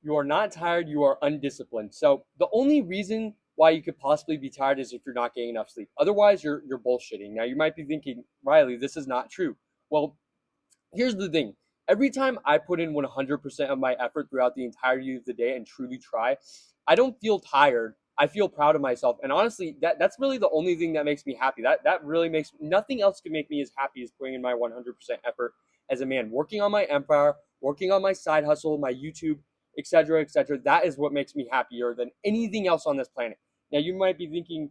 You are not tired, you are undisciplined. So the only reason why you could possibly be tired is if you're not getting enough sleep. Otherwise, you're bullshitting. Now you might be thinking, Riley, this is not true. Well, here's the thing. Every time I put in 100% of my effort throughout the entirety of the day and truly try, I don't feel tired. I feel proud of myself. And honestly, that's really the only thing that makes me happy. That really makes nothing else can make me as happy as putting in my 100% effort as a man, working on my empire, working on my side hustle, my YouTube, etc., etc. That is what makes me happier than anything else on this planet. Now you might be thinking,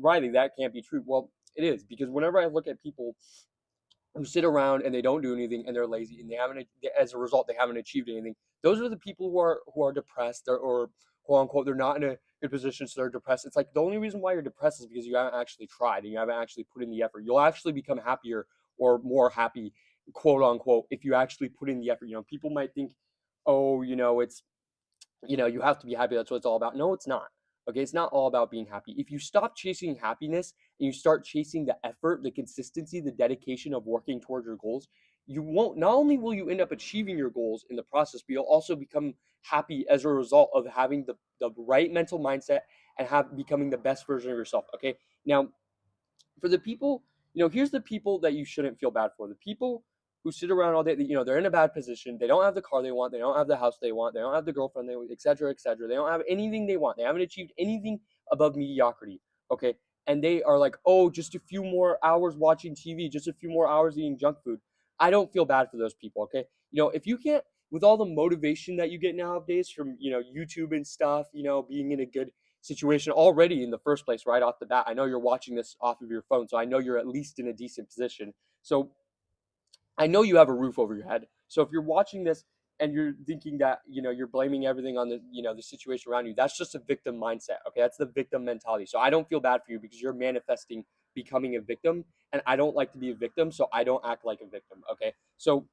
Riley, that can't be true. Well, it is, because whenever I look at people who sit around and they don't do anything and they're lazy and they haven't, as a result, they haven't achieved anything. Those are the people who are depressed, or quote unquote they're not in a good position, so they're depressed. It's like the only reason why you're depressed is because you haven't actually tried and you haven't actually put in the effort. You'll actually become happier or more happy, quote unquote, if you actually put in the effort. People might think, oh, it's, you have to be happy. That's what it's all about. No, it's not. Okay, it's not all about being happy. If you stop chasing happiness and you start chasing the effort, the consistency, the dedication of working towards your goals, you won't, not only will you end up achieving your goals in the process, but you'll also become happy as a result of having the right mental mindset and have becoming the best version of yourself. Okay. Now, for the people, here's the people that you shouldn't feel bad for. The people who sit around all day, they're in a bad position. They don't have the car they want. They don't have the house they want. They don't have the girlfriend they want, et cetera, et cetera. They don't have anything they want. They haven't achieved anything above mediocrity. Okay. And they are like, oh, just a few more hours watching TV, just a few more hours eating junk food. I don't feel bad for those people. Okay. If you can't, with all the motivation that you get nowadays from, YouTube and stuff, being in a good situation already in the first place, right off the bat. I know you're watching this off of your phone, so I know you're at least in a decent position. So I know you have a roof over your head. So if you're watching this and you're thinking that, you're blaming everything on the situation around you, that's just a victim mindset. Okay. That's the victim mentality. So I don't feel bad for you because you're manifesting becoming a victim. And I don't like to be a victim. So I don't act like a victim. Okay. So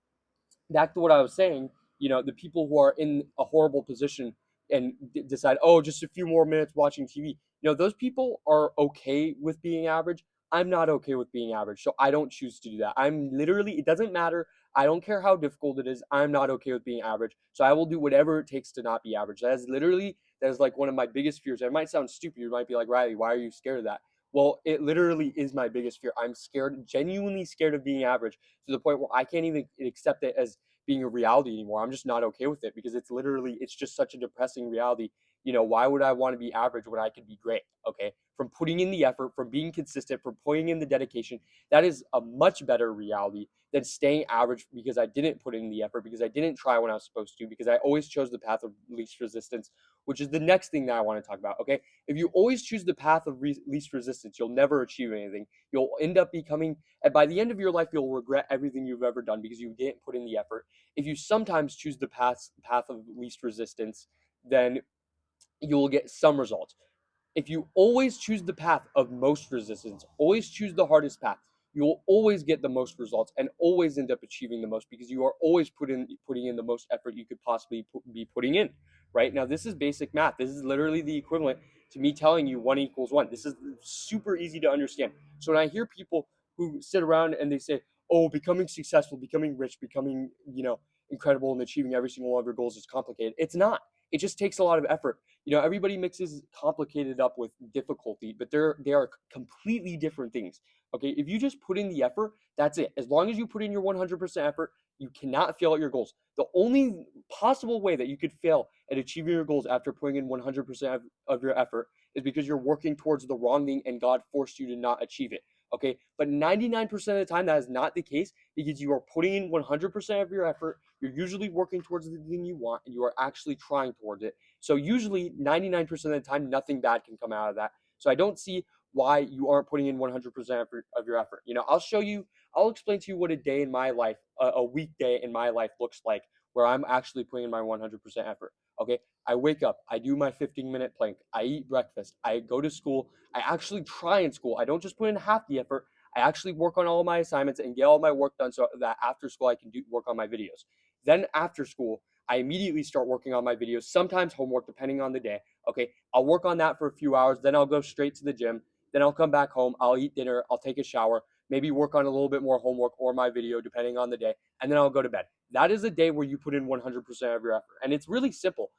back to what I was saying, the people who are in a horrible position and decide, oh, just a few more minutes watching TV, those people are okay with being average. I'm not okay with being average. So I don't choose to do that. I'm literally, it doesn't matter. I don't care how difficult it is. I'm not okay with being average. So I will do whatever it takes to not be average. That is like one of my biggest fears. It might sound stupid. You might be like, Riley, why are you scared of that? Well, it literally is my biggest fear. I'm scared, genuinely scared of being average to the point where I can't even accept it as being a reality anymore. I'm just not okay with it because it's just such a depressing reality. Why would I want to be average when I could be great? Okay. From putting in the effort, from being consistent, from putting in the dedication, that is a much better reality than staying average because I didn't put in the effort, because I didn't try when I was supposed to, because I always chose the path of least resistance, which is the next thing that I want to talk about. Okay. If you always choose the path of least resistance, you'll never achieve anything. You'll end up becoming, and by the end of your life, you'll regret everything you've ever done because you didn't put in the effort. If you sometimes choose the path of least resistance, then you will get some results. If you always choose the path of most resistance, always choose the hardest path, you will always get the most results and always end up achieving the most because you are always putting in the most effort you could possibly be putting in. Right now, this is basic math. This is literally the equivalent to me telling you one equals one. This is super easy to understand. So when I hear people who sit around and they say, "Oh, becoming successful, becoming rich, becoming incredible, and achieving every single one of your goals is complicated," it's not. It just takes a lot of effort. Everybody mixes complicated up with difficulty, but they are completely different things. Okay, if you just put in the effort, that's it. As long as you put in your 100% effort, you cannot fail at your goals. The only possible way that you could fail at achieving your goals after putting in 100% of your effort is because you're working towards the wrong thing and God forced you to not achieve it. Okay, but 99% of the time that is not the case because you are putting in 100% of your effort. You're usually working towards the thing you want and you are actually trying towards it. So usually 99% of the time, nothing bad can come out of that. So I don't see why you aren't putting in 100% of your effort. I'll explain to you what a day in my life, a weekday in my life looks like where I'm actually putting in my 100% effort. Okay. I wake up, I do my 15-minute plank, I eat breakfast, I go to school, I actually try in school. I don't just put in half the effort. I actually work on all of my assignments and get all my work done so that after school I can work on my videos. Then after school, I immediately start working on my videos, sometimes homework, depending on the day. Okay, I'll work on that for a few hours, then I'll go straight to the gym. Then I'll come back home, I'll eat dinner, I'll take a shower, maybe work on a little bit more homework or my video, depending on the day, and then I'll go to bed. That is a day where you put in 100% of your effort. And it's really simple.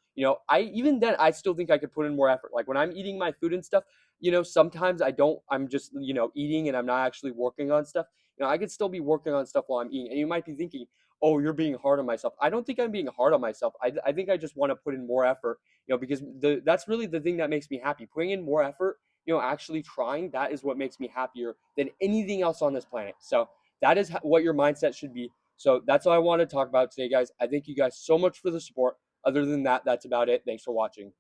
I even then I still think I could put in more effort. Like when I'm eating my food and stuff, sometimes I don't, I'm just, eating and I'm not actually working on stuff. I could still be working on stuff while I'm eating. And you might be thinking, oh, you're being hard on myself. I don't think I'm being hard on myself. I think I just want to put in more effort, because that's really the thing that makes me happy. Putting in more effort, actually trying, that is what makes me happier than anything else on this planet. So that is what your mindset should be. So that's all I want to talk about today, guys. I thank you guys so much for the support. Other than that, that's about it. Thanks for watching.